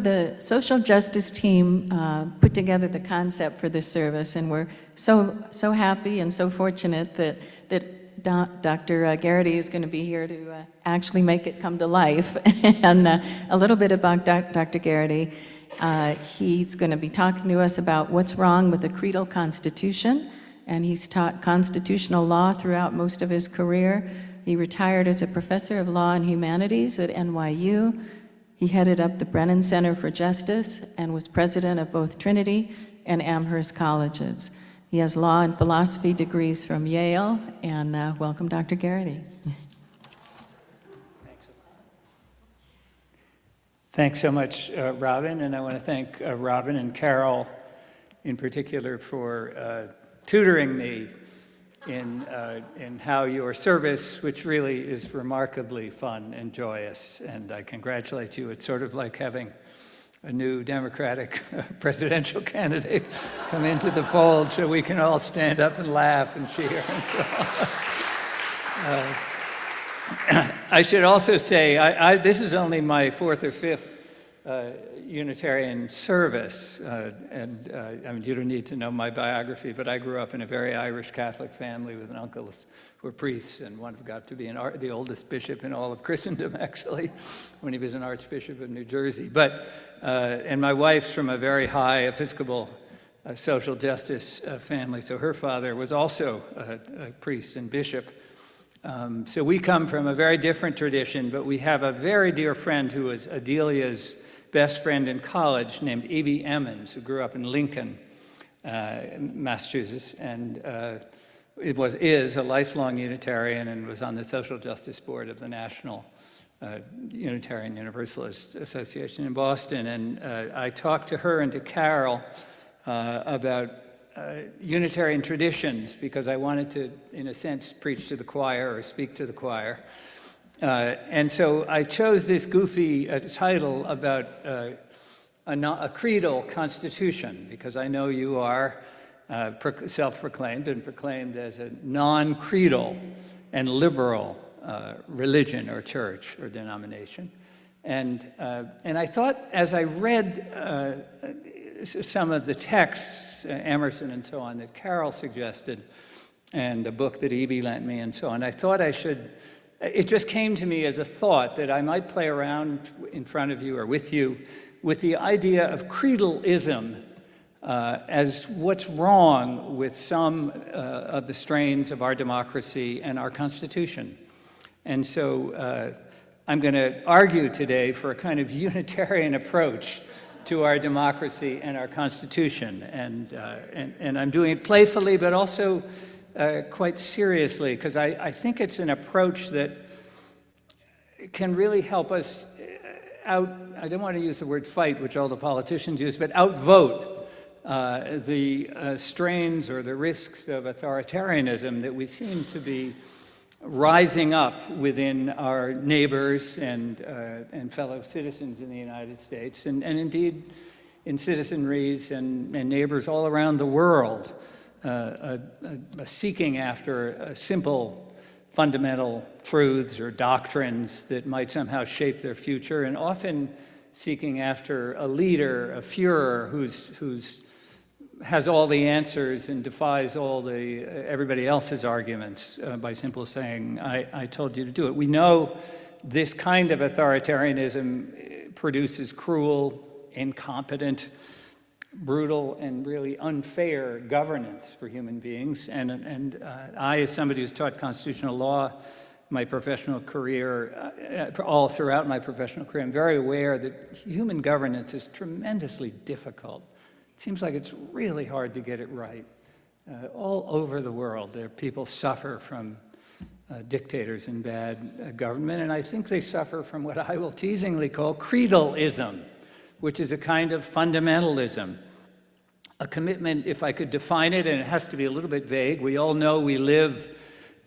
The social justice team put together the concept for this service, and we're so happy and so fortunate that Dr. Gerety is going to be here to actually make it come to life. And a little bit about Dr. Gerety. He's going to be talking to us about what's wrong with the Creedal Constitution, and he's taught constitutional law throughout most of his career. He retired as a professor of law and humanities at NYU. He headed up the Brennan Center for Justice and was president of both Trinity and Amherst Colleges. He has law and philosophy degrees from Yale, and welcome, Dr. Gerety. Thanks so much, Robin, and I want to thank Robin and Carol in particular for tutoring me in how your service, which really is remarkably fun and joyous, and I congratulate you. It's sort of like having a new Democratic presidential candidate come into the fold so we can all stand up and laugh and cheer. I should also say, this is only my fourth or fifth Unitarian service, and I mean, you don't need to know my biography, but I grew up in a very Irish Catholic family with an uncle who were priests, and one got to be the oldest bishop in all of Christendom, actually, when he was an Archbishop of New Jersey. And my wife's from a very high Episcopal social justice family, so her father was also a priest and bishop. So we come from a very different tradition, but we have a very dear friend who was Adelia's best friend in college named E.B. Emmons, who grew up in Lincoln, Massachusetts, and is a lifelong Unitarian and was on the social justice board of the National Unitarian Universalist Association in Boston. And I talked to her and to Carol about Unitarian traditions, because I wanted to, in a sense, preach to the choir or speak to the choir. And so I chose this goofy title about a creedal constitution, because I know you are self-proclaimed and proclaimed as a non-creedal and liberal religion or church or denomination. And I thought, as I read some of the texts, Emerson and so on, that Carol suggested, and a book that E.B. lent me and so on, I thought it just came to me as a thought that I might play around in front of you or with you with the idea of creedalism as what's wrong with some of the strains of our democracy and our Constitution. And so I'm going to argue today for a kind of Unitarian approach to our democracy and our Constitution. And I'm doing it playfully, but also quite seriously, because I think it's an approach that can really help us I don't want to use the word fight, which all the politicians use, but outvote the strains or the risks of authoritarianism that we seem to be rising up within our neighbors and fellow citizens in the United States, and indeed in citizenries and neighbors all around the world, seeking after simple fundamental truths or doctrines that might somehow shape their future, and often seeking after a leader, a Führer, who's has all the answers and defies everybody else's arguments by simply saying, I told you to do it. We know this kind of authoritarianism produces cruel, incompetent, brutal, and really unfair governance for human beings. And I, as somebody who's taught constitutional law my professional career, all throughout my professional career, I'm very aware that human governance is tremendously difficult. It seems like it's really hard to get it right. All over the world, people suffer from dictators and bad government, and I think they suffer from what I will teasingly call creedalism, which is a kind of fundamentalism, a commitment, if I could define it, and it has to be a little bit vague. We all know we live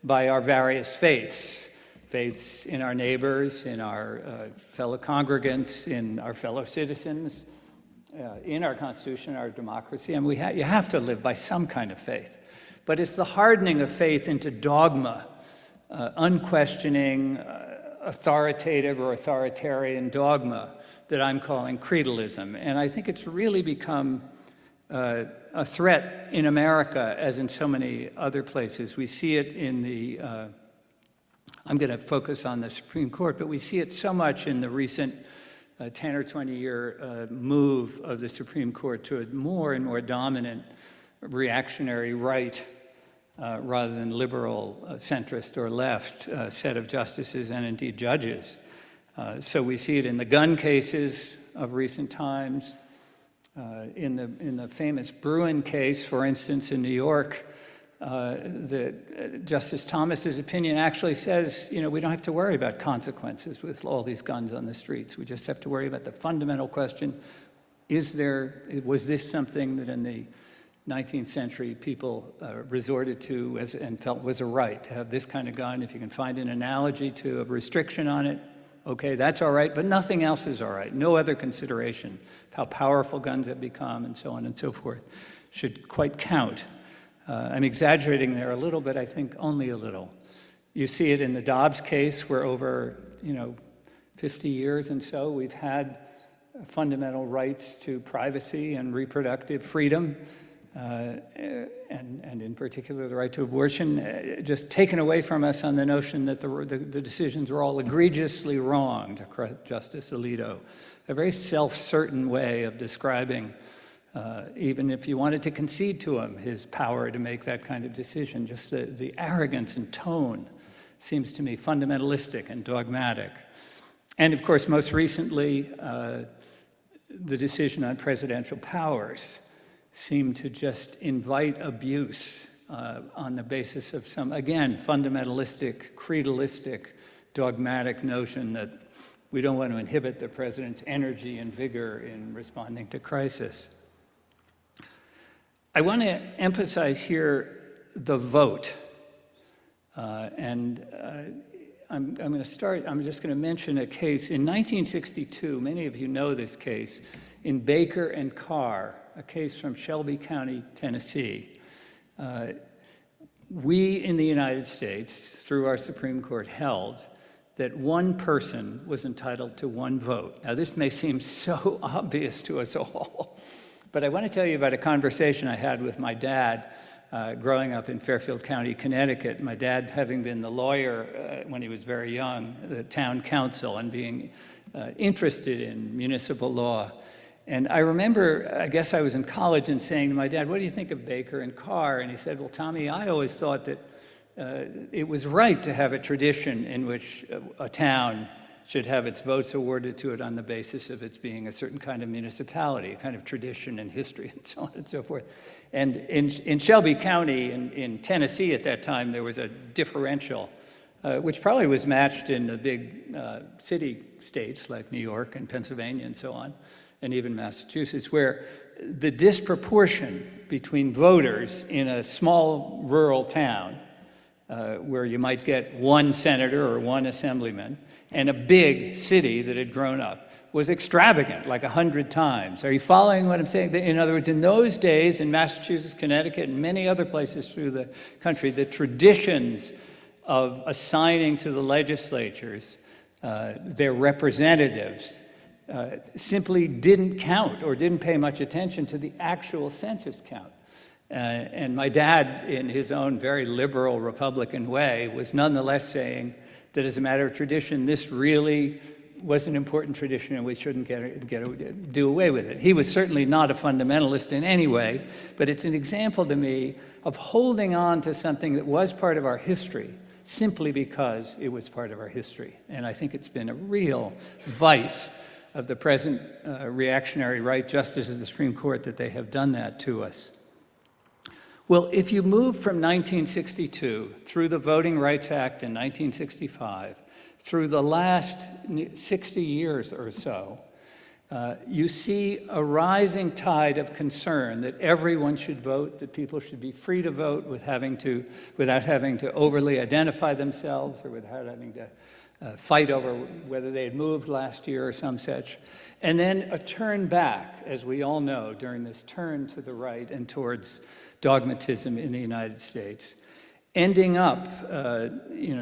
by our various faiths in our neighbors, in our fellow congregants, in our fellow citizens, in our Constitution, our democracy, and you have to live by some kind of faith. But it's the hardening of faith into dogma, unquestioning, authoritative or authoritarian dogma that I'm calling creedalism. And I think it's really become a threat in America, as in so many other places. We see it in the, I'm going to focus on the Supreme Court, but we see it so much in the recent 10 or 20 year move of the Supreme Court to a more and more dominant reactionary right rather than liberal, centrist, or left set of justices and indeed judges. So we see it in the gun cases of recent times, in the famous Bruin case, for instance, in New York. Justice Thomas's opinion actually says, we don't have to worry about consequences with all these guns on the streets. We just have to worry about the fundamental question: was this something that in the 19th century people resorted to and felt was a right to have this kind of gun? If you can find an analogy to a restriction on it, okay, that's all right, but nothing else is all right. No other consideration of how powerful guns have become and so on and so forth should quite count. I'm exaggerating there a little, but I think only a little. You see it in the Dobbs case, where over 50 years and so we've had fundamental rights to privacy and reproductive freedom, and in particular the right to abortion, just taken away from us on the notion that the decisions were all egregiously wrong, to quote Justice Alito. A very self-certain way of describing, even if you wanted to concede to him his power to make that kind of decision, just the arrogance and tone seems to me fundamentalistic and dogmatic. And of course, most recently, the decision on presidential powers seem to just invite abuse on the basis of some, again, fundamentalistic, creedalistic, dogmatic notion that we don't want to inhibit the president's energy and vigor in responding to crisis. I want to emphasize here the vote. I'm just going to mention a case. In 1962, many of you know this case, in Baker and Carr, a case from Shelby County, Tennessee. We in the United States, through our Supreme Court, held that one person was entitled to one vote. Now, this may seem so obvious to us all, but I want to tell you about a conversation I had with my dad growing up in Fairfield County, Connecticut. My dad, having been the lawyer when he was very young, the town council, and being interested in municipal law. And I remember, I guess I was in college, and saying to my dad, "What do you think of Baker and Carr?" And he said, "Well, Tommy, I always thought that it was right to have a tradition in which a town should have its votes awarded to it on the basis of its being a certain kind of municipality, a kind of tradition and history and so on and so forth." And in Shelby County, in Tennessee at that time, there was a differential, which probably was matched in the big city states like New York and Pennsylvania and so on, and even Massachusetts, where the disproportion between voters in a small rural town, where you might get one senator or one assemblyman, and a big city that had grown up, was extravagant, like 100 times. Are you following what I'm saying? In other words, in those days, in Massachusetts, Connecticut, and many other places through the country, the traditions of assigning to the legislatures their representatives simply didn't count or didn't pay much attention to the actual census count. And my dad, in his own very liberal Republican way, was nonetheless saying that as a matter of tradition, this really was an important tradition and we shouldn't do away with it. He was certainly not a fundamentalist in any way, but it's an example to me of holding on to something that was part of our history simply because it was part of our history. And I think it's been a real vice of the present reactionary right justices of the Supreme Court that they have done that to us. Well, if you move from 1962 through the Voting Rights Act in 1965, through the last 60 years or so, you see a rising tide of concern that everyone should vote, that people should be free to vote without having to overly identify themselves or without having to fight over whether they had moved last year or some such. And then a turn back, as we all know, during this turn to the right and towards dogmatism in the United States. ending up,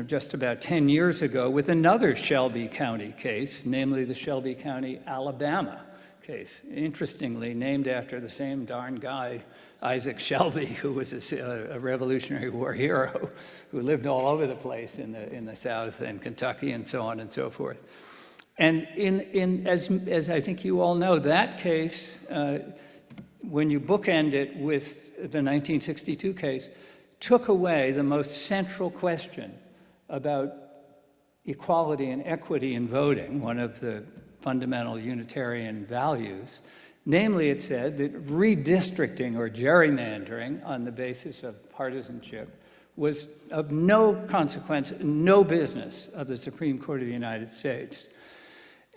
just about 10 years ago with another Shelby County case, namely the Shelby County, Alabama case, interestingly named after the same darn guy, Isaac Shelby, who was a Revolutionary War hero who lived all over the place in the South and Kentucky and so on and so forth. And as I think you all know, that case, when you bookend it with the 1962 case, took away the most central question about equality and equity in voting, one of the fundamental Unitarian values. Namely, it said that redistricting or gerrymandering on the basis of partisanship was of no consequence, no business of the Supreme Court of the United States.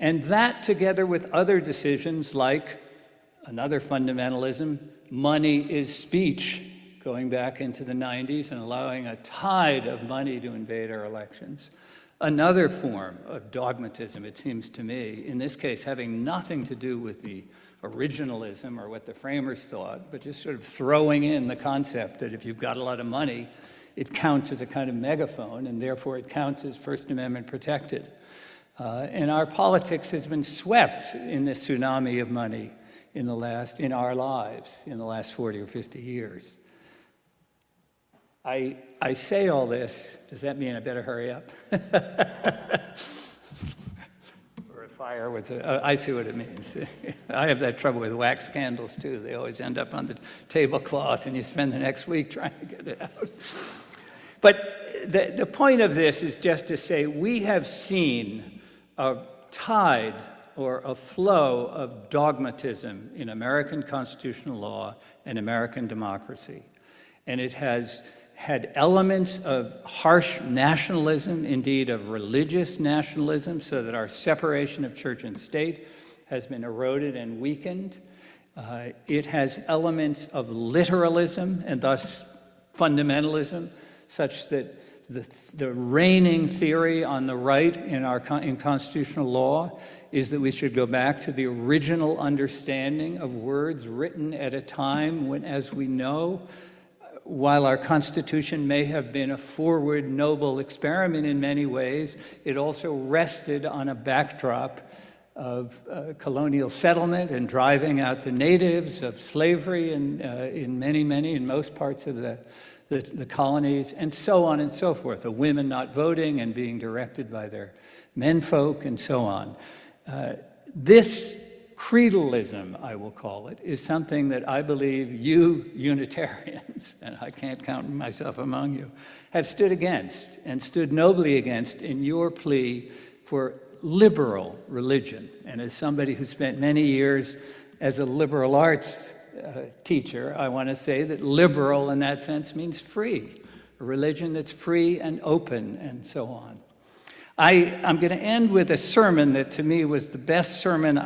And that, together with other decisions like another fundamentalism, money is speech, going back into the 90s and allowing a tide of money to invade our elections. Another form of dogmatism, it seems to me, in this case having nothing to do with the originalism or what the framers thought, but just sort of throwing in the concept that if you've got a lot of money, it counts as a kind of megaphone, and therefore it counts as First Amendment protected. And our politics has been swept in this tsunami of money in our lives in the last 40 or 50 years. I say all this, does that mean I better hurry up? Or a fire was I see what it means. I have that trouble with wax candles too. They always end up on the tablecloth and you spend the next week trying to get it out. But the point of this is just to say we have seen a tide or a flow of dogmatism in American constitutional law and American democracy. And it has had elements of harsh nationalism, indeed of religious nationalism, so that our separation of church and state has been eroded and weakened. It has elements of literalism and thus fundamentalism, such that the reigning theory on the right in constitutional law is that we should go back to the original understanding of words written at a time when, as we know, while our Constitution may have been a forward, noble experiment in many ways, it also rested on a backdrop of colonial settlement and driving out the natives, of slavery in most parts of the colonies, and so on and so forth, of women not voting and being directed by their menfolk and so on. This Creedalism, I will call it, is something that I believe you Unitarians, and I can't count myself among you, have stood against and stood nobly against in your plea for liberal religion. And as somebody who spent many years as a liberal arts teacher, I want to say that liberal in that sense means free, a religion that's free and open and so on. I'm going to end with a sermon that to me was the best sermon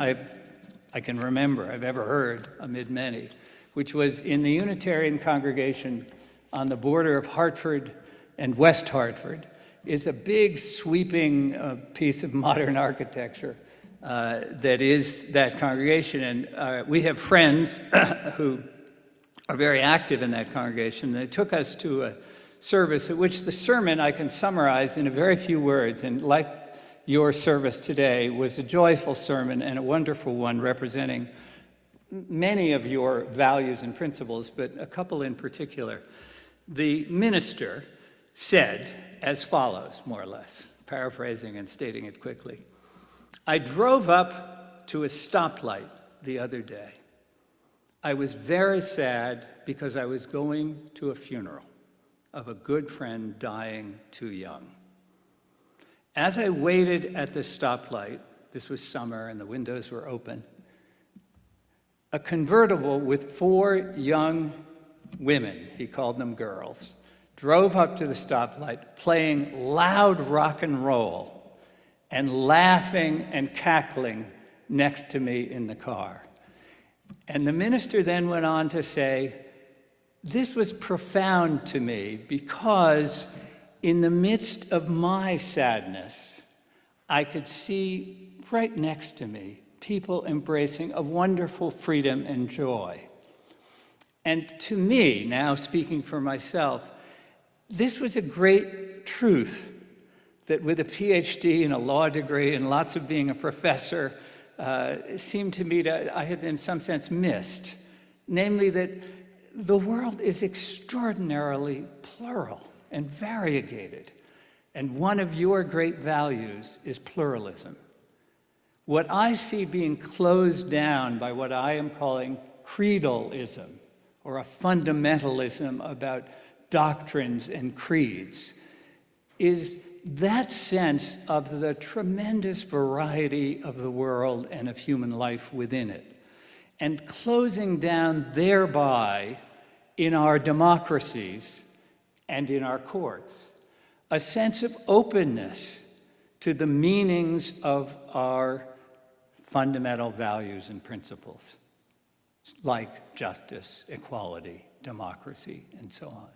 I can remember I've ever heard amid many, which was in the Unitarian congregation on the border of Hartford and West Hartford. It's a big sweeping piece of modern architecture that is that congregation. And we have friends who are very active in that congregation. They took us to a service at which the sermon I can summarize in a very few words, and like your service today was a joyful sermon and a wonderful one representing many of your values and principles, but a couple in particular. The minister said as follows, more or less, paraphrasing and stating it quickly. I drove up to a stoplight the other day. I was very sad because I was going to a funeral of a good friend dying too young. As I waited at the stoplight, this was summer and the windows were open, a convertible with 4 young women, he called them girls, drove up to the stoplight playing loud rock and roll and laughing and cackling next to me in the car. And the minister then went on to say, this was profound to me because in the midst of my sadness, I could see right next to me people embracing a wonderful freedom and joy. And to me, now speaking for myself, this was a great truth that with a PhD and a law degree and lots of being a professor, seemed to me that I had in some sense missed, namely that the world is extraordinarily plural and variegated, and one of your great values is pluralism. What I see being closed down by what I am calling creedalism, or a fundamentalism about doctrines and creeds, is that sense of the tremendous variety of the world and of human life within it, and closing down thereby in our democracies and in our courts a sense of openness to the meanings of our fundamental values and principles, like justice, equality, democracy, and so on.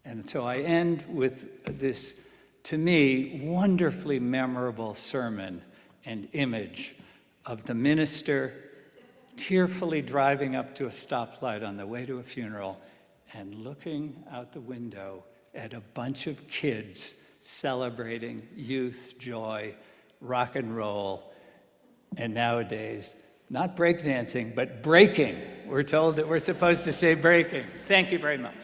And so I end with this, to me, wonderfully memorable sermon and image of the minister tearfully driving up to a stoplight on the way to a funeral and looking out the window at a bunch of kids celebrating youth, joy, rock and roll, and nowadays, not breakdancing, but breaking. We're told that we're supposed to say breaking. Thank you very much.